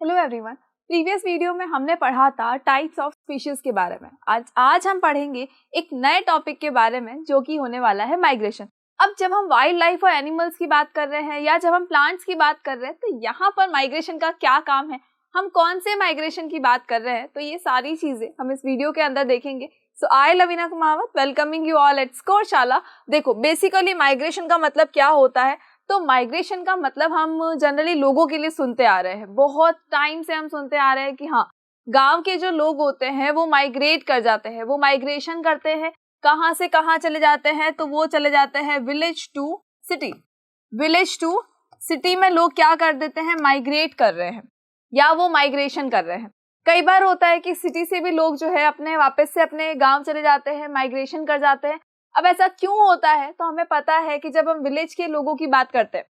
Hello everyone. Previous video में हमने पढ़ा था टाइप्स ऑफ स्पीशीज के बारे में। आज हम पढ़ेंगे एक नए टॉपिक के बारे में जो कि होने वाला है माइग्रेशन। अब जब हम वाइल्ड लाइफ और एनिमल्स की बात कर रहे हैं या जब हम प्लांट्स की बात कर रहे हैं तो यहाँ पर माइग्रेशन का क्या काम है, हम कौन से माइग्रेशन की बात कर रहे हैं, तो ये सारी चीजें हम इस वीडियो के अंदर देखेंगे। So I Lavina Kumawat welcoming you all at Score Shala. देखो बेसिकली माइग्रेशन का मतलब क्या होता है, तो माइग्रेशन का मतलब हम जनरली लोगों के लिए सुनते आ रहे हैं, बहुत टाइम से हम सुनते आ रहे हैं कि हाँ, गांव के जो लोग होते हैं वो माइग्रेट कर जाते हैं, वो माइग्रेशन करते हैं। कहाँ से कहाँ चले जाते हैं, तो वो चले जाते हैं village to city. Village to city में लोग क्या कर देते हैं, माइग्रेट कर रहे हैं या वो माइग्रेशन कर रहे हैं। कई बार होता है कि सिटी से भी लोग जो है अपने वापस से अपने गांव चले जाते हैं, माइग्रेशन कर जाते हैं। अब ऐसा क्यों होता है, तो हमें पता है कि जब हम विलेज के लोगों की बात करते हैं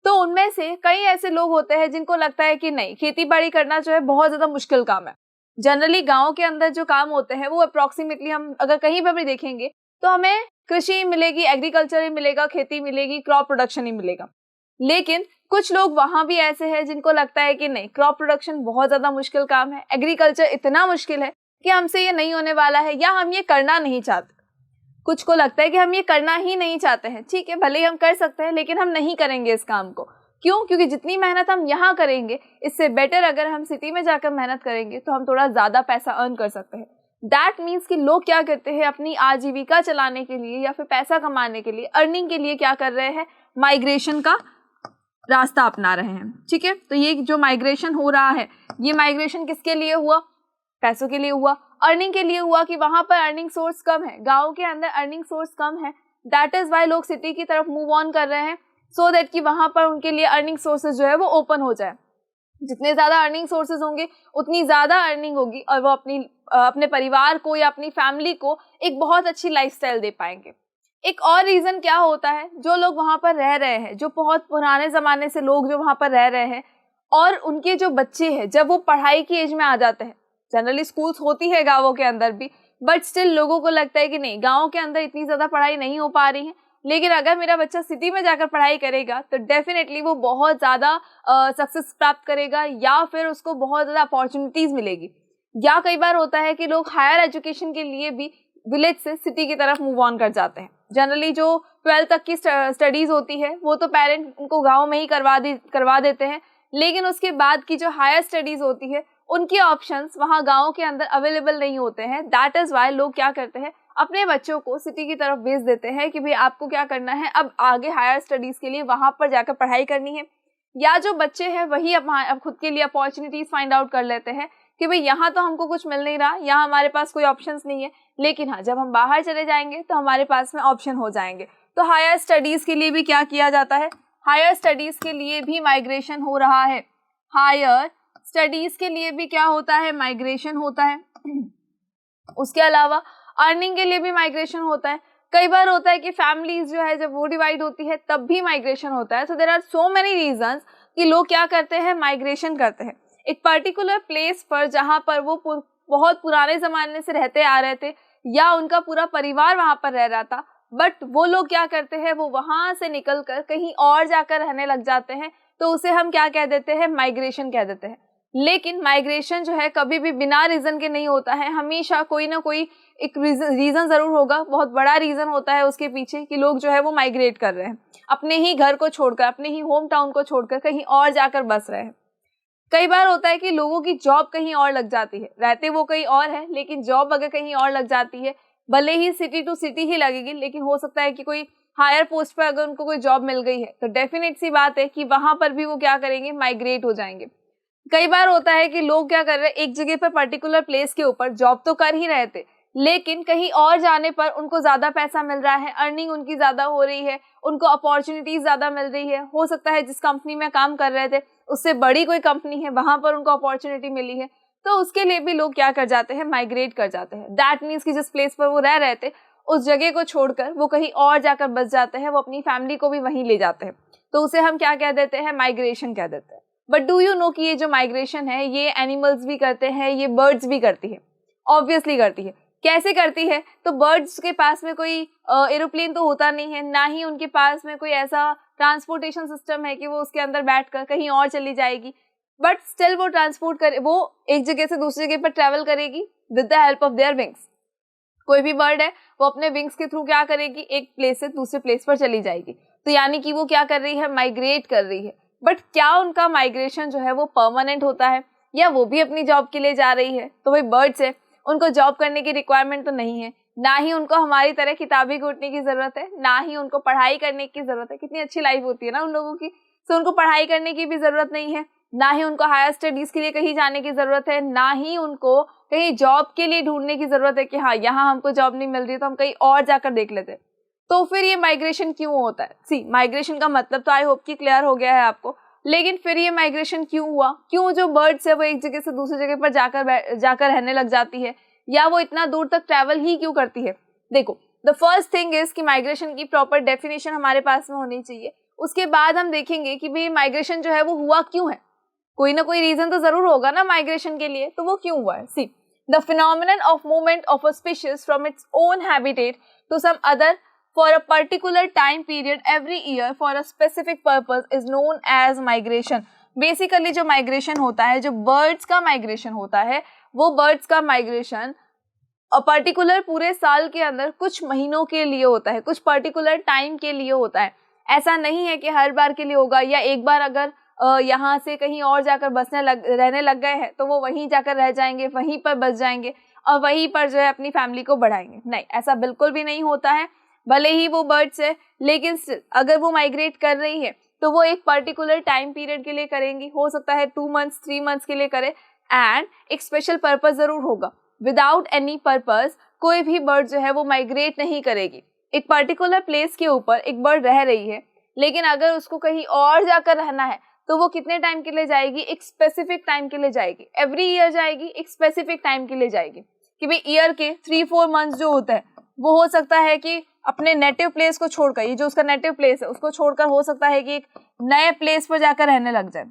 तो उनमें से कई ऐसे लोग होते हैं जिनको लगता है कि नहीं, खेती बाड़ी करना जो है बहुत ज्यादा मुश्किल काम है। जनरली गांव के अंदर जो काम होते हैं वो अप्रोक्सीमेटली हम अगर कहीं पर भी देखेंगे तो हमें कृषि मिलेगी, एग्रीकल्चर ही मिलेगा, खेती मिलेगी, क्रॉप प्रोडक्शन ही मिलेगा। लेकिन कुछ लोग वहां भी ऐसे हैं जिनको लगता है कि नहीं, क्रॉप प्रोडक्शन बहुत ज्यादा मुश्किल काम है, एग्रीकल्चर इतना मुश्किल है कि हमसे ये नहीं होने वाला है या हम ये करना नहीं चाहते। कुछ को लगता है कि हम ये करना ही नहीं चाहते हैं, ठीक है, भले ही हम कर सकते हैं लेकिन हम नहीं करेंगे इस काम को। क्यों? क्योंकि जितनी मेहनत हम यहाँ करेंगे इससे बेटर अगर हम सिटी में जाकर मेहनत करेंगे तो हम थोड़ा ज्यादा पैसा अर्न कर सकते हैं। दैट मीन्स कि लोग क्या करते हैं, अपनी आजीविका चलाने के लिए या फिर पैसा कमाने के लिए, अर्निंग के लिए क्या कर रहे हैं, माइग्रेशन का रास्ता अपना रहे हैं। ठीक है, तो ये जो माइग्रेशन हो रहा है, ये माइग्रेशन किसके लिए हुआ? पैसों के लिए हुआ, अर्निंग के लिए हुआ कि वहां पर अर्निंग सोर्स कम है, गांव के अंदर अर्निंग सोर्स कम है। दैट इज वाई लोग सिटी की तरफ मूव ऑन कर रहे हैं, सो दैट कि वहां पर उनके लिए अर्निंग सोर्सेज जो है वो ओपन हो जाए। जितने ज्यादा अर्निंग सोर्सेज होंगे उतनी ज्यादा अर्निंग होगी और वो अपने परिवार को या अपनी फैमिली को एक बहुत अच्छी लाइफस्टाइल दे पाएंगे। एक और रीजन क्या होता है, जो लोग वहां पर रह रहे हैं, जो बहुत पुराने जमाने से लोग जो वहां पर रह रहे हैं और उनके जो बच्चे हैं, जब वो पढ़ाई की एज में आ जाते हैं, जनरली स्कूल्स होती है गांवों के अंदर भी, बट स्टिल लोगों को लगता है कि नहीं, गांवों के अंदर इतनी ज्यादा पढ़ाई नहीं हो पा रही है, लेकिन अगर मेरा बच्चा सिटी में जाकर पढ़ाई करेगा तो डेफिनेटली वो बहुत ज्यादा सक्सेस प्राप्त करेगा या फिर उसको बहुत ज्यादा अपॉर्चुनिटीज मिलेगी। या कई बार होता है कि लोग हायर एजुकेशन के लिए भी विलेज से सिटी की तरफ मूव ऑन कर जाते हैं। जनरली जो 12th तक की स्टडीज होती है वो तो पेरेंट उनको गाँव में ही करवा देते हैं, लेकिन उसके बाद की जो हायर स्टडीज होती है उनके ऑप्शंस वहाँ गाँव के अंदर अवेलेबल नहीं होते हैं। दैट इज वाई लोग क्या करते हैं, अपने बच्चों को सिटी की तरफ भेज देते हैं कि भाई आपको क्या करना है, अब आगे हायर स्टडीज के लिए वहां पर जाकर पढ़ाई करनी है। या जो बच्चे हैं वही अब खुद के लिए अपॉर्चुनिटीज फाइंड आउट कर लेते हैं कि भाई यहाँ तो हमको कुछ मिल नहीं रहा, यहाँ हमारे पास कोई ऑप्शंस नहीं है, लेकिन हाँ, जब हम बाहर चले जाएंगे तो हमारे पास में ऑप्शन हो जाएंगे। तो हायर स्टडीज के लिए भी क्या किया जाता है, हायर स्टडीज के लिए भी माइग्रेशन हो रहा है। हायर स्टडीज के लिए भी क्या होता है, माइग्रेशन होता है। उसके अलावा अर्निंग के लिए भी माइग्रेशन होता है। कई बार होता है कि फैमिलीज जो है जब वो डिवाइड होती है तब भी माइग्रेशन होता है। So there are so many reasons कि लोग क्या करते हैं, माइग्रेशन करते हैं एक पर्टिकुलर प्लेस पर जहां पर वो बहुत पुराने जमाने से रहते आ रहे थे या उनका पूरा परिवार वहां पर रह रहा था, बट वो लोग क्या करते हैं, वो वहां से निकल कर कहीं और जाकर रहने लग जाते हैं, तो उसे हम क्या कह देते हैं, माइग्रेशन कह देते हैं। लेकिन माइग्रेशन जो है कभी भी बिना रीजन के नहीं होता है, हमेशा कोई ना कोई एक रीजन जरूर होगा, बहुत बड़ा रीजन होता है उसके पीछे कि लोग जो है वो माइग्रेट कर रहे हैं, अपने ही घर को छोड़कर, अपने ही होम टाउन को छोड़कर कहीं और जाकर बस रहे हैं। कई बार होता है कि लोगों की जॉब कहीं और लग जाती है, रहते वो कहीं और है लेकिन जॉब अगर कहीं और लग जाती है, भले ही सिटी टू सिटी ही लगेगी, लेकिन हो सकता है कि कोई हायर पोस्ट पर अगर उनको कोई जॉब मिल गई है तो डेफिनेट सी बात है कि वहां पर भी वो क्या करेंगे, माइग्रेट हो जाएंगे। कई बार होता है कि लोग क्या कर रहे हैं, एक जगह पर पर्टिकुलर प्लेस के ऊपर जॉब तो कर ही रहे थे, लेकिन कहीं और जाने पर उनको ज्यादा पैसा मिल रहा है, अर्निंग उनकी ज्यादा हो रही है, उनको अपॉर्चुनिटीज ज्यादा मिल रही है। हो सकता है जिस कंपनी में काम कर रहे थे उससे बड़ी कोई कंपनी है, वहां पर उनको अपॉर्चुनिटी मिली है, तो उसके लिए भी लोग क्या कर जाते हैं, माइग्रेट कर जाते हैं। दैट मीन्स कि जिस प्लेस पर वो रह रहे थे उस जगह को छोड़कर वो कहीं और जाकर बस जाते हैं, वो अपनी फैमिली को भी वहीं ले जाते हैं, तो उसे हम क्या कह देते हैं, माइग्रेशन कह देते हैं। बट डू यू नो कि ये जो माइग्रेशन है ये एनिमल्स भी करते हैं, ये बर्ड्स भी करती है, ऑब्वियसली करती है। कैसे करती है, तो बर्ड्स के पास में कोई एरोप्लेन तो होता नहीं है, ना ही उनके पास में कोई ऐसा ट्रांसपोर्टेशन सिस्टम है कि वो उसके अंदर बैठकर कहीं और चली जाएगी। बट स्टिल वो ट्रांसपोर्ट करे, वो एक जगह से दूसरी जगह पर ट्रेवल करेगी with the help of their wings. कोई भी बर्ड है वो अपने विंग्स के थ्रू क्या करेगी, एक प्लेस से दूसरे प्लेस पर चली जाएगी। तो यानी कि वो क्या कर रही है, माइग्रेट कर रही है। बट क्या उनका माइग्रेशन जो है वो परमानेंट होता है, या वो भी अपनी जॉब के लिए जा रही है? तो भाई बर्ड्स है, उनको जॉब करने की रिक्वायरमेंट तो नहीं है, ना ही उनको हमारी तरह किताबें घोटने की जरूरत है, ना ही उनको पढ़ाई करने की जरूरत है। कितनी अच्छी लाइफ होती है ना उन लोगों की। तो उनको पढ़ाई करने की भी जरूरत नहीं है, ना ही उनको हायर स्टडीज के लिए कहीं जाने की जरूरत है, ना ही उनको कहीं जॉब के लिए ढूंढने की जरूरत है कि हाँ यहाँ हमको जॉब नहीं मिल रही तो हम कहीं और जाकर देख लेते। तो फिर ये माइग्रेशन क्यों होता है? सी, माइग्रेशन का मतलब तो आई होप कि क्लियर हो गया है आपको। लेकिन फिर ये माइग्रेशन क्यों हुआ, क्यों जो बर्ड्स है वो एक जगह से दूसरी जगह पर जाकर रहने लग जाती है, या वो इतना दूर तक ट्रैवल ही क्यों करती है? देखो, द फर्स्ट थिंग इज कि माइग्रेशन की प्रॉपर डेफिनेशन हमारे पास में होनी चाहिए। उसके बाद हम देखेंगे कि भाई माइग्रेशन जो है वो हुआ क्यों है। कोई ना कोई रीजन तो जरूर होगा ना माइग्रेशन के लिए, तो वो क्यों हुआ है? See, the phenomenon of movement of a species from its own habitat to some other for a particular time period every year for a specific purpose is known as migration। Basically जो migration होता है, जो birds का migration होता है, वो birds का migration particular पूरे साल के अंदर कुछ महीनों के लिए होता है, कुछ पर्टिकुलर टाइम के लिए होता है। ऐसा नहीं है कि हर बार के लिए होगा, या एक बार अगर यहाँ से कहीं और जाकर रहने लग गए हैं तो वो वहीं जाकर रह जाएंगे, वहीं पर बस जाएंगे और वहीं पर जो है अपनी फैमिली को बढ़ाएंगे। नहीं, ऐसा बिल्कुल भी नहीं होता है। भले ही वो बर्ड्स है, लेकिन अगर वो माइग्रेट कर रही है तो वो एक पर्टिकुलर टाइम पीरियड के लिए करेंगी। हो सकता है 2 मंथ्स 3 मंथ्स के लिए करे, एंड एक स्पेशल पर्पस जरूर होगा। विदाउट एनी पर्पस कोई भी बर्ड जो है वो माइग्रेट नहीं करेगी। एक पर्टिकुलर प्लेस के ऊपर एक बर्ड रह रही है, लेकिन अगर उसको कहीं और जाकर रहना है तो वो कितने टाइम के लिए जाएगी? एक स्पेसिफिक टाइम के लिए जाएगी। एवरी ईयर जाएगी, एक स्पेसिफिक टाइम के लिए जाएगी। कि भाई ईयर के 3-4 मंथ्स जो होता है वो हो सकता है कि अपने नेटिव प्लेस को छोड़कर, ये जो उसका नेटिव प्लेस है उसको छोड़कर हो सकता है कि एक नए प्लेस पर जाकर रहने लग जाए।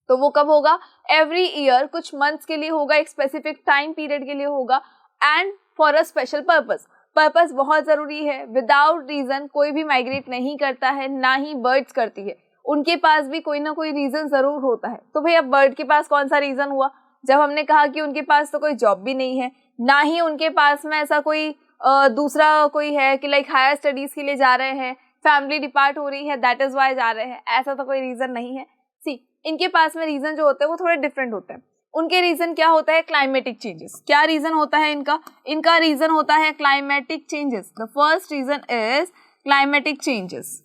तो वो कब होगा? एवरी ईयर कुछ मंथ्स के लिए होगा, एक स्पेसिफिक टाइम पीरियड के लिए होगा, and for a special purpose. Purpose बहुत जरूरी है। विदाउट रीजन कोई भी माइग्रेट नहीं करता है, ना ही बर्ड्स करती है। उनके पास भी कोई ना कोई रीजन जरूर होता है। तो भाई अब बर्ड के पास कौन सा रीजन हुआ? जब हमने कहा कि उनके पास तो कोई जॉब भी नहीं है, ना ही उनके पास में ऐसा कोई दूसरा कोई है कि लाइक हायर स्टडीज के लिए जा रहे हैं, फैमिली डिपार्ट हो रही है, दैट इज वाई जा रहे हैं, ऐसा तो कोई रीजन नहीं है। सी, इनके पास में रीजन जो होते हैं वो थोड़े डिफरेंट होते हैं। उनके रीजन क्या होता है? Climatic changes. क्या रीजन होता है इनका रीजन होता है climatic changes. The first reason is climatic changes.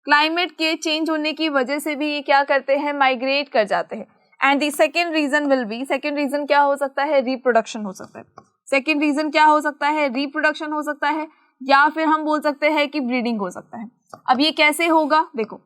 Climate के चेंज होने की वजह से भी ये क्या करते हैं? माइग्रेट कर जाते हैं। And the second reason will be, second reason क्या हो सकता है? रिप्रोडक्शन हो सकता है। सेकेंड रीजन क्या हो सकता है? रिप्रोडक्शन हो सकता है, या फिर हम बोल सकते हैं कि ब्रीडिंग हो सकता है। अब ये कैसे होगा? देखो,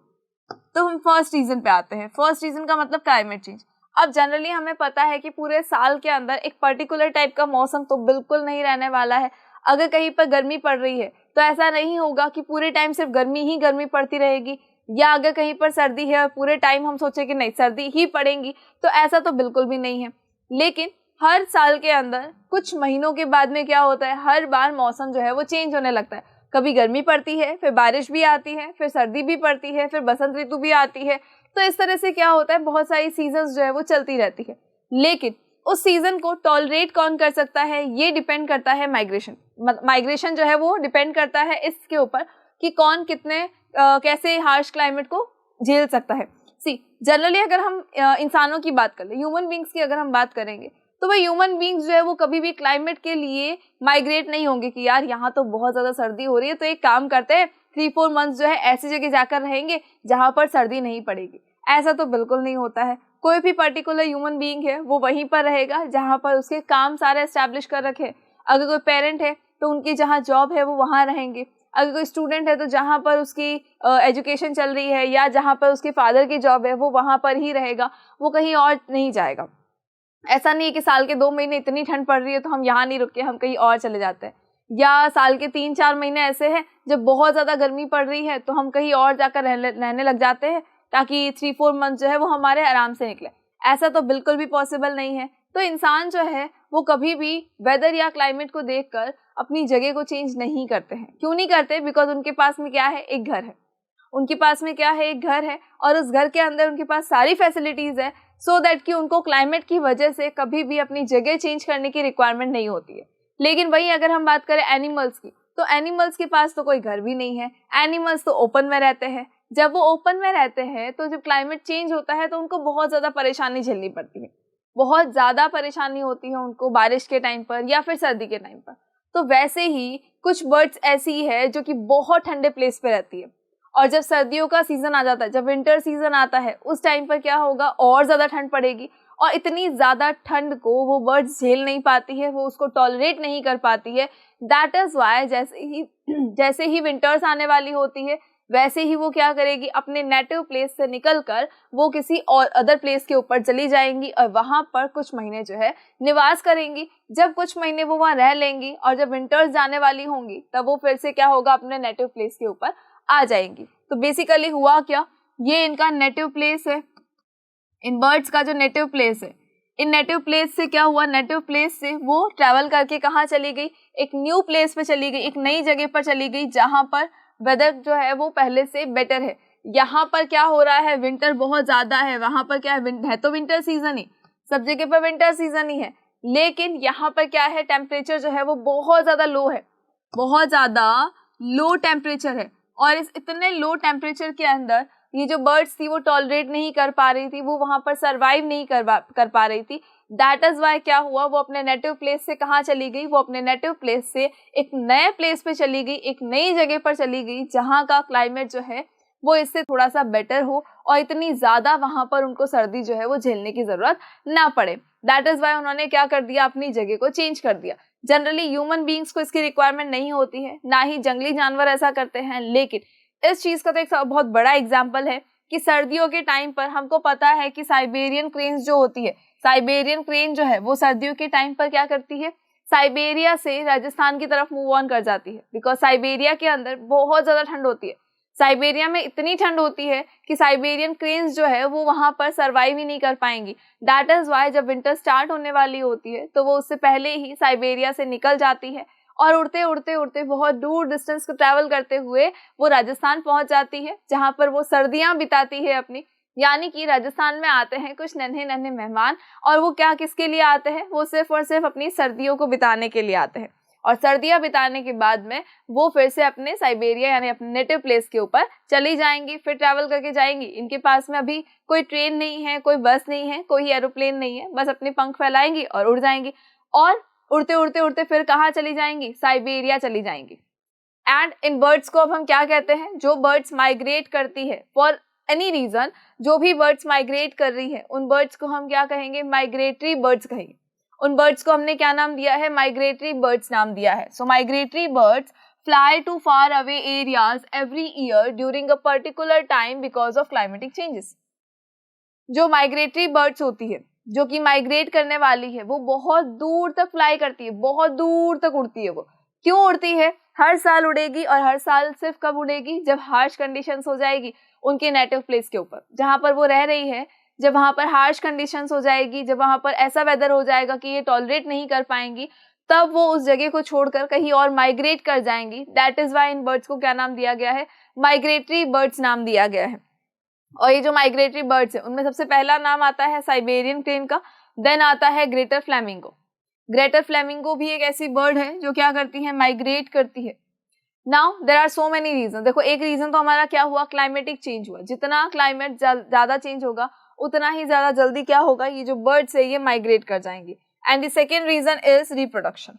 तो हम फर्स्ट रीजन पे आते हैं। फर्स्ट रीजन का मतलब क्लाइमेट चेंज। अब जनरली हमें पता है कि पूरे साल के अंदर एक पर्टिकुलर टाइप का मौसम तो बिल्कुल नहीं रहने वाला है। अगर कहीं पर गर्मी पड़ रही है तो ऐसा नहीं होगा कि पूरे टाइम सिर्फ गर्मी ही गर्मी पड़ती रहेगी, या अगर कहीं पर सर्दी है और पूरे टाइम हम सोचे कि नहीं सर्दी ही पड़ेगी, तो ऐसा तो बिल्कुल भी नहीं है। लेकिन हर साल के अंदर कुछ महीनों के बाद में क्या होता है? हर बार मौसम जो है वो चेंज होने लगता है। कभी गर्मी पड़ती है, फिर बारिश भी आती है, फिर सर्दी भी पड़ती है, फिर बसंत ऋतु भी आती है। तो इस तरह से क्या होता है? बहुत सारी सीजन्स जो है वो चलती रहती है। लेकिन उस सीजन को टॉलरेट कौन कर सकता है? ये डिपेंड करता है माइग्रेशन। माइग्रेशन जो है वो डिपेंड करता है इसके ऊपर कि कौन कितने कैसे हार्श क्लाइमेट को झेल सकता है। सी, जनरली अगर हम इंसानों की बात कर ले, ह्यूमन बींग्स की अगर हम बात करेंगे, तो वह ह्यूमन बींग्स जो है वो कभी भी क्लाइमेट के लिए माइग्रेट नहीं होंगे कि यार यहाँ तो बहुत ज़्यादा सर्दी हो रही है तो एक काम करते हैं 3-4 मंथ्स जो है ऐसी जगह जाकर रहेंगे जहाँ पर सर्दी नहीं पड़ेगी। ऐसा तो बिल्कुल नहीं होता है। कोई भी पर्टिकुलर ह्यूमन बीइंग है वो वहीं पर रहेगा जहाँ पर उसके काम सारे एस्टैब्लिश कर रखे। अगर कोई पेरेंट है तो उनकी जहाँ जॉब है वो वहाँ रहेंगे। अगर कोई स्टूडेंट है तो जहाँ पर उसकी एजुकेशन चल रही है या जहाँ पर उसके फादर की जॉब है वो वहाँ पर ही रहेगा, वो कहीं और नहीं जाएगा। ऐसा नहीं है कि साल के 2 महीने इतनी ठंड पड़ रही है तो हम यहाँ नहीं रुके, हम कहीं और चले जाते हैं, या साल के 3-4 महीने ऐसे हैं जब बहुत ज़्यादा गर्मी पड़ रही है तो हम कहीं और जाकर रहने लग जाते हैं ताकि 3-4 मंथ जो है वो हमारे आराम से निकले। ऐसा तो बिल्कुल भी पॉसिबल नहीं है। तो इंसान जो है वो कभी भी वेदर या क्लाइमेट को देखकर अपनी जगह को चेंज नहीं करते हैं। क्यों नहीं करते? बिकॉज उनके पास में क्या है? एक घर है। उनके पास में क्या है? एक घर है, और उस घर के अंदर उनके पास सारी फैसिलिटीज़ है, सो दैट कि उनको क्लाइमेट की वजह से कभी भी अपनी जगह चेंज करने की रिक्वायरमेंट नहीं होती है। लेकिन वही अगर हम बात करें एनिमल्स की, तो एनिमल्स के पास तो कोई घर भी नहीं है, एनिमल्स तो ओपन में रहते हैं। जब वो ओपन में रहते हैं तो जब क्लाइमेट चेंज होता है तो उनको बहुत ज़्यादा परेशानी झेलनी पड़ती है, बहुत ज़्यादा परेशानी होती है उनको बारिश के टाइम पर या फिर सर्दी के टाइम पर। तो वैसे ही कुछ बर्ड्स ऐसी है जो कि बहुत ठंडे प्लेस पे रहती है, और जब सर्दियों का सीज़न आ जाता है, जब विंटर सीज़न आता है, उस टाइम पर क्या होगा, और ज़्यादा ठंड पड़ेगी, और इतनी ज़्यादा ठंड को वो बर्ड्स झेल नहीं पाती है, वो उसको टॉलरेट नहीं कर पाती है। दैट इज़ वाई जैसे ही विंटर्स आने वाली होती है, वैसे ही वो क्या करेगी, अपने नेटिव प्लेस से निकलकर वो किसी और अदर प्लेस के ऊपर चली जाएंगी और वहाँ पर कुछ महीने जो है निवास करेंगी। जब कुछ महीने वो वहाँ रह लेंगी और जब विंटर्स जाने वाली होंगी, तब वो फिर से क्या होगा, अपने नेटिव प्लेस के ऊपर आ जाएंगी। तो बेसिकली हुआ क्या, ये इनका नेटिव प्लेस है, इन बर्ड्स का जो नेटिव प्लेस है, इन नेटिव प्लेस से क्या हुआ, नेटिव प्लेस से वो ट्रैवल करके कहाँ चली गई, एक न्यू प्लेस पे चली गई, एक नई जगह पर चली गई जहाँ पर वेदर जो है वो पहले से बेटर है। यहाँ पर क्या हो रहा है, विंटर बहुत ज़्यादा है, वहाँ पर क्या है तो विंटर सीजन ही, सब जगह पर विंटर सीजन ही है, लेकिन यहाँ पर क्या है, टेम्परेचर जो है वो बहुत ज़्यादा लो है, बहुत ज़्यादा लो टेम्परेचर है। और इस इतने लो टेम्परेचर के अंदर ये जो बर्ड्स थी वो टॉलरेट नहीं कर पा रही थी, वो वहाँ पर सर्वाइव नहीं कर पा रही थी। दैट इज़ वाई क्या हुआ, वो अपने नेटिव प्लेस से कहाँ चली गई, वो अपने नेटिव प्लेस से एक नए प्लेस पे चली गई, एक नई जगह पर चली गई जहाँ का क्लाइमेट जो है वो इससे थोड़ा सा बेटर हो और इतनी ज़्यादा वहाँ पर उनको सर्दी जो है वो झेलने की ज़रूरत ना पड़े। दैट इज़ वाई उन्होंने क्या कर दिया, अपनी जगह को चेंज कर दिया। जनरली ह्यूमन बींग्स को इसकी रिक्वायरमेंट नहीं होती है, ना ही जंगली जानवर ऐसा करते हैं, लेकिन इस चीज़ का तो एक बहुत बड़ा एग्जाम्पल है कि सर्दियों के टाइम पर हमको पता है कि साइबेरियन क्रेन्स जो होती है, साइबेरियन क्रेन जो है वो सर्दियों के टाइम पर क्या करती है, साइबेरिया से राजस्थान की तरफ मूव ऑन कर जाती है, बिकॉज साइबेरिया के अंदर बहुत ज़्यादा ठंड होती है। साइबेरिया में इतनी ठंड होती है कि साइबेरियन क्रेन्स जो है वो वहाँ पर सर्वाइव ही नहीं कर पाएंगी। दैट इज़ वाई जब विंटर स्टार्ट होने वाली होती है तो वो उससे पहले ही साइबेरिया से निकल जाती है और उड़ते उड़ते उड़ते बहुत दूर डिस्टेंस को ट्रैवल करते हुए वो राजस्थान पहुंच जाती है, जहां पर वो सर्दियां बिताती है अपनी। यानी कि राजस्थान में आते हैं कुछ नन्हे नन्हे मेहमान, और वो क्या किसके लिए आते हैं, वो सिर्फ और सिर्फ अपनी सर्दियों को बिताने के लिए आते हैं, और सर्दियां बिताने के बाद में वो फिर से अपने साइबेरिया यानी अपने नेटिव प्लेस के ऊपर चली जाएंगी, फिर ट्रैवल करके जाएंगी। इनके पास में अभी कोई ट्रेन नहीं है, कोई बस नहीं है, कोई एरोप्लेन नहीं है, बस अपने पंख फैलाएंगी और उड़ जाएंगी, और उड़ते उड़ते उड़ते फिर कहाँ चली जाएंगी, साइबेरिया चली जाएंगी। एंड इन बर्ड्स को अब हम क्या कहते हैं, जो बर्ड्स माइग्रेट करती है फॉर एनी रीजन, जो भी बर्ड्स माइग्रेट कर रही है उन बर्ड्स को हम क्या कहेंगे, माइग्रेटरी बर्ड्स कहेंगे। उन बर्ड्स को हमने क्या नाम दिया है, माइग्रेटरी बर्ड्स नाम दिया है। So migratory birds fly to far away areas every year during a particular time because of climatic changes. जो माइग्रेटरी बर्ड्स होती है, जो कि माइग्रेट करने वाली है, वो बहुत दूर तक फ्लाई करती है, बहुत दूर तक उड़ती है। वो क्यों उड़ती है, हर साल उड़ेगी, और हर साल सिर्फ कब उड़ेगी, जब हार्श कंडीशंस हो जाएगी उनके नेटिव प्लेस के ऊपर जहाँ पर वो रह रही है। जब वहाँ पर हार्श कंडीशंस हो जाएगी, जब वहाँ पर ऐसा वेदर हो जाएगा कि ये टॉलरेट नहीं कर पाएंगी, तब वो उस जगह को छोड़कर कहीं और माइग्रेट कर जाएंगी। That is why in birds को क्या नाम दिया गया है, माइग्रेटरी बर्ड्स नाम दिया गया है। और ये जो माइग्रेटरी बर्ड्स है उनमें सबसे पहला नाम आता है साइबेरियन क्रेन का, देन आता है ग्रेटर फ्लेमिंगो। ग्रेटर फ्लेमिंगो भी एक ऐसी बर्ड है जो क्या करती है, माइग्रेट करती है। Now there are so many reason. देखो, एक रीजन तो हमारा क्या हुआ, क्लाइमेटिक चेंज हुआ। जितना क्लाइमेट ज्यादा चेंज होगा उतना ही ज्यादा जल्दी क्या होगा, ये जो बर्ड्स है ये माइग्रेट कर जाएंगी। And the second reason is reproduction.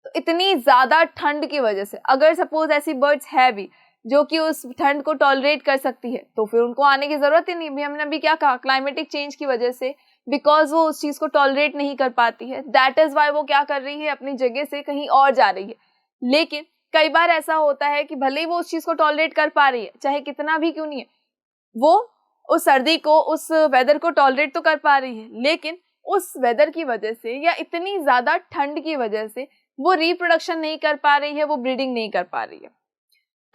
तो इतनी ज्यादा ठंड की वजह से अगर सपोज ऐसी बर्ड्स है भी जो कि उस ठंड को टॉलरेट कर सकती है, तो फिर उनको आने की जरूरत ही नहीं। भी हमने अभी क्या कहा, क्लाइमेटिक चेंज की वजह से बिकॉज वो उस चीज को टॉलरेट नहीं कर पाती है, दैट इज वाई वो क्या कर रही है, अपनी जगह से कहीं और जा रही है। लेकिन कई बार ऐसा होता है कि भले ही वो उस चीज को टॉलरेट कर पा रही है, चाहे कितना भी क्यों नहीं है, वो उस सर्दी को, उस वेदर को टॉलरेट तो कर पा रही है, लेकिन उस वेदर की वजह से या इतनी ज्यादा ठंड की वजह से वो रिप्रोडक्शन नहीं कर पा रही है, वो ब्रीडिंग नहीं कर पा रही है।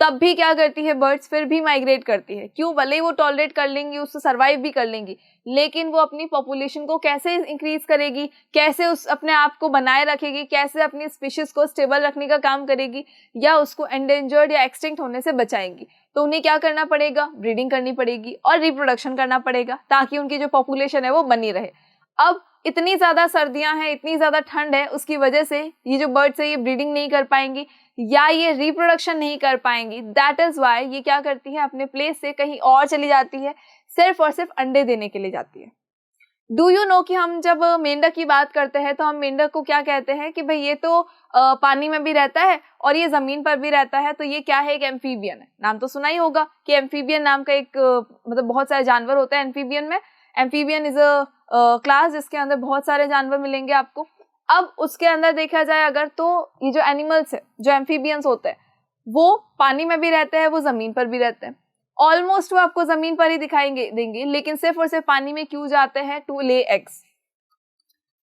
तब भी क्या करती है बर्ड्स, फिर भी माइग्रेट करती है। क्यों? भले ही वो टॉलरेट कर लेंगी, उसको सर्वाइव भी कर लेंगी, लेकिन वो अपनी पॉपुलेशन को कैसे इंक्रीज करेगी, कैसे उस अपने आप को बनाए रखेगी, कैसे अपनी स्पीशीज को स्टेबल रखने का काम करेगी, या उसको एंडेंजर्ड या एक्सटिंक्ट होने से बचाएंगी। तो उन्हें क्या करना पड़ेगा? ब्रीडिंग करनी पड़ेगी और रिप्रोडक्शन करना पड़ेगा, ताकि उनकी जो पॉपुलेशन है वो बनी रहे। अब इतनी ज़्यादा सर्दियां हैं, इतनी ज़्यादा ठंड है, उसकी वजह से ये जो बर्ड्स है ये ब्रीडिंग नहीं कर पाएंगी या ये रिप्रोडक्शन नहीं कर पाएंगी। दैट इज़ वाई ये क्या करती है, अपने प्लेस से कहीं और चली जाती है, सिर्फ और सिर्फ अंडे देने के लिए जाती है। डू यू नो कि हम जब मेंढक की बात करते हैं तो हम मेंढक को क्या कहते हैं कि भाई ये तो पानी में भी रहता है और ये जमीन पर भी रहता है, तो ये क्या है? एक एम्फीबियन है। नाम तो सुना ही होगा कि एम्फीबियन नाम का एक मतलब बहुत सारे जानवर होते हैं एम्फीबियन में। एम्फीबियन इज अ क्लास जिसके अंदर बहुत सारे जानवर मिलेंगे आपको। अब उसके अंदर देखा जाए अगर, तो ये जो एनिमल्स है, जो एम्फीबियंस होते हैं, वो पानी में भी रहते हैं, वो जमीन पर भी रहते हैं। ऑलमोस्ट वो आपको जमीन पर ही दिखाएंगे देंगे, लेकिन सिर्फ और सिर्फ पानी में क्यों जाते हैं? To lay eggs.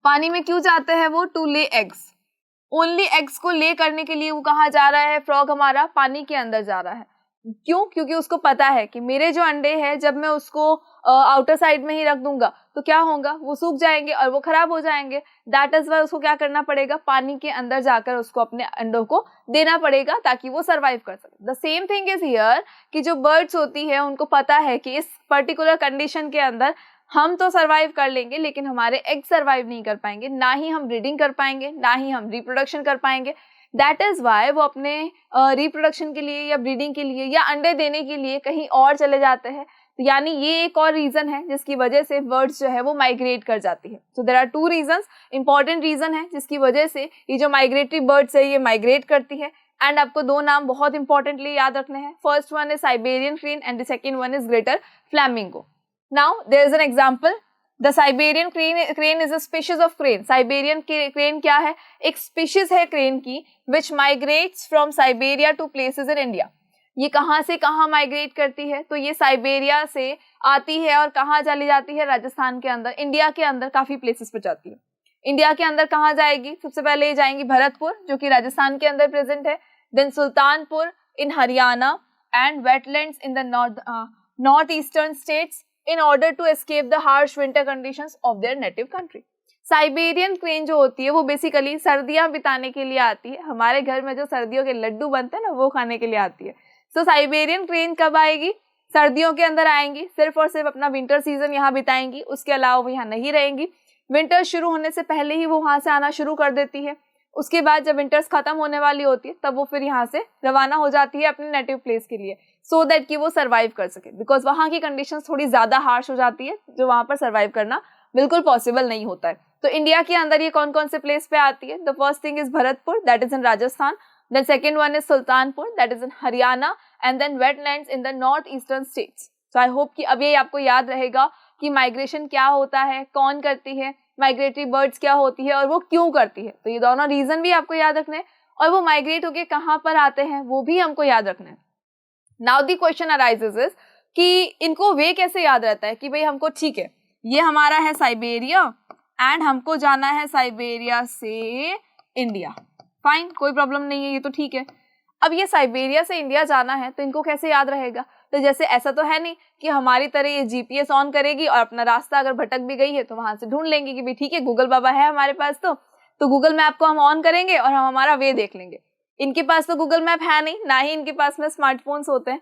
पानी में क्यों जाते हैं वो? To lay eggs. Only eggs को ले करने के लिए वो कहाँ जा रहा है? फ्रॉग हमारा पानी के अंदर जा रहा है। क्यों? क्योंकि उसको पता है कि मेरे जो अंडे हैं, जब मैं उसको आउटर साइड में ही रख दूंगा तो क्या होगा? वो सूख जाएंगे और वो खराब हो जाएंगे। दैट इज वाई उसको क्या करना पड़ेगा? पानी के अंदर जाकर उसको अपने अंडों को देना पड़ेगा, ताकि वो सरवाइव कर सके। The same thing is here कि जो बर्ड्स होती है उनको पता है कि इस पर्टिकुलर कंडीशन के अंदर हम तो सरवाइव कर लेंगे, लेकिन हमारे एग सरवाइव नहीं कर पाएंगे, ना ही हम ब्रीडिंग कर पाएंगे, ना ही हम रिप्रोडक्शन कर पाएंगे। दैट इज वाई वो अपने रिप्रोडक्शन के लिए या ब्रीडिंग के लिए या अंडे देने के लिए कहीं और चले जाते हैं। तो यानी ये एक और रीजन है जिसकी वजह से बर्ड्स जो है वो माइग्रेट कर जाती है। So there are two reasons, important reason है जिसकी वजह से ये जो माइग्रेटरी बर्ड्स है ये माइग्रेट करती है। एंड आपको दो नाम बहुत इंपॉर्टेंटली याद रखने हैं। First one is Siberian crane and the second one is greater flamingo. Now there is an example, the Siberian crane is a species of crane. Siberian crane क्या है? एक स्पीशीज है क्रेन की which migrates from Siberia to places in India. ये कहाँ से कहाँ migrate करती है? तो ये साइबेरिया से आती है और कहाँ चली जाती है? राजस्थान के अंदर, इंडिया के अंदर काफी प्लेसेस पर जाती है। इंडिया के अंदर कहाँ जाएगी? सबसे पहले ये जाएंगी भरतपुर, जो कि राजस्थान के अंदर प्रेजेंट है, then Sultanpur in Haryana and wetlands in the north eastern states in order to escape the harsh winter conditions of their native country. Siberian crane जो होती है वो बेसिकली सर्दियां बिताने के लिए आती है। हमारे घर में जो सर्दियों के लड्डू बनते हैं ना, वो खाने के लिए आती है। सो साइबेरियन क्रेन कब आएगी? सर्दियों के अंदर आएंगी, सिर्फ और सिर्फ अपना विंटर सीजन यहाँ बिताएंगी, उसके अलावा वो यहाँ नहीं रहेंगी। विंटर शुरू होने से पहले ही वो वहाँ से आना शुरू कर देती है। उसके बाद जब विंटर्स खत्म होने वाली होती है तब वो फिर यहाँ से रवाना हो जाती है अपने नेटिव प्लेस के लिए, सो दैट कि वो सर्वाइव कर सके, बिकॉज वहाँ की कंडीशंस थोड़ी ज्यादा हार्श हो जाती है, जो वहाँ पर सर्वाइव करना बिल्कुल पॉसिबल नहीं होता है। तो इंडिया के अंदर ये कौन कौन से प्लेस पे आती है? The first thing is Bharatpur, that is in Rajasthan, then second one is Sultanpur, that is in Haryana, and then wetlands in the north eastern states. So I hope कि अब ये आपको याद रहेगा कि माइग्रेशन क्या होता है, कौन करती है, माइग्रेटरी बर्ड्स क्या होती है और वो क्यों करती है। तो ये दोनों रीजन भी आपको याद रखने हैं, और वो माइग्रेट होके कहाँ पर आते हैं वो भी हमको याद रखना है। Now the question arises is कि इनको वे कैसे याद रहता है कि भाई हमको, ठीक है ये हमारा है साइबेरिया एंड हमको जाना है साइबेरिया से इंडिया, फाइन, कोई प्रॉब्लम नहीं है, ये तो ठीक है। अब ये साइबेरिया से इंडिया जाना है तो इनको कैसे याद रहेगा? तो जैसे ऐसा तो है नहीं कि हमारी तरह ये जीपीएस ऑन करेगी और अपना रास्ता अगर भटक भी गई है तो वहां से ढूंढ लेंगे कि भाई ठीक है गूगल बाबा है हमारे पास, तो गूगल मैप को हम ऑन करेंगे और हम हमारा वे देख लेंगे। इनके पास तो गूगल मैप है नहीं, ना ही इनके पास में स्मार्टफोन्स होते हैं।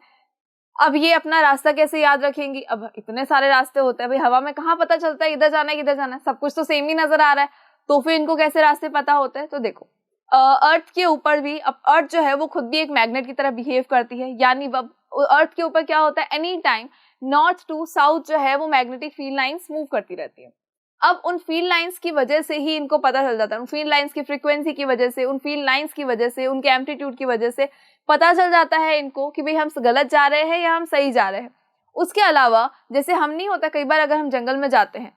अब ये अपना रास्ता कैसे याद रखेंगी? अब इतने सारे रास्ते होते हैं भाई, हवा में कहाँ पता चलता है इधर जाना है किधर जाना है, सब कुछ तो सेम ही नजर आ रहा है, तो फिर इनको कैसे रास्ते पता होते हैं? तो देखो अर्थ के ऊपर भी, अब अर्थ जो है वो खुद भी एक मैग्नेट की तरह बिहेव करती है, यानी अर्थ के ऊपर क्या होता है, any time north to south जो है वो मैग्नेटिक फील्ड लाइंस मूव करती रहती है। अब उन फील्ड लाइंस की वजह से ही इनको पता चल जाता है, उन फील्ड लाइंस की फ्रीक्वेंसी की वजह से, उन फील्ड लाइंस की वजह से, उनके एम्पलीट्यूड की वजह से पता चल जाता है इनको कि भाई हम गलत जा रहे हैं या हम सही जा रहे हैं। उसके अलावा जैसे हम नहीं होता, कई बार अगर हम जंगल में जाते हैं,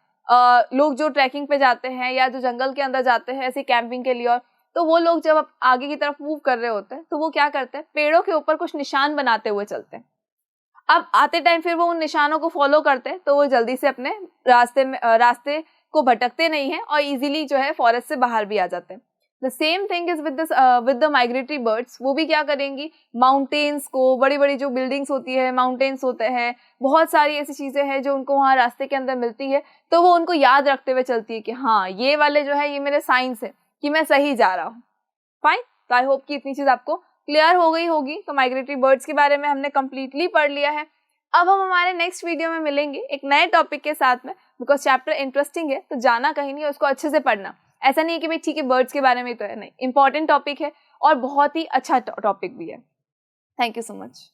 लोग जो ट्रैकिंग पे जाते हैं या जो जंगल के अंदर जाते हैं ऐसी कैंपिंग के लिए, और तो वो लोग जब आगे की तरफ मूव कर रहे होते हैं तो वो क्या करते हैं, पेड़ों के ऊपर कुछ निशान बनाते हुए चलते हैं। अब आते टाइम फिर वो उन निशानों को फॉलो करते हैं, तो वो जल्दी से अपने रास्ते को भटकते नहीं है और इजीली जो है फॉरेस्ट से बाहर भी आ जाते हैं। The same thing is with the migratory birds. वो भी क्या करेंगी, माउंटेन्स को, बड़ी बड़ी जो बिल्डिंग्स होती है, माउंटेन्स होते हैं, बहुत सारी ऐसी चीज़ें हैं जो उनको वहाँ रास्ते के अंदर मिलती है, तो वो उनको याद रखते हुए चलती है कि हाँ ये वाले जो है ये मेरे साइंस है कि मैं सही जा रहा हूँ। फाइन, तो आई होप कि इतनी चीज़ आपको क्लियर हो गई होगी। तो माइग्रेटरी बर्ड्स के बारे में हमने कम्प्लीटली पढ़ लिया है। अब हम हमारे नेक्स्ट वीडियो में मिलेंगे एक नए टॉपिक के साथ में, बिकॉज चैप्टर इंटरेस्टिंग है, तो जाना कहीं नहीं, उसको अच्छे से पढ़ना। ऐसा नहीं है कि भाई ठीक है बर्ड्स के बारे में तो है, नहीं, इंपॉर्टेंट टॉपिक है और बहुत ही अच्छा टॉपिक भी है। Thank you so much.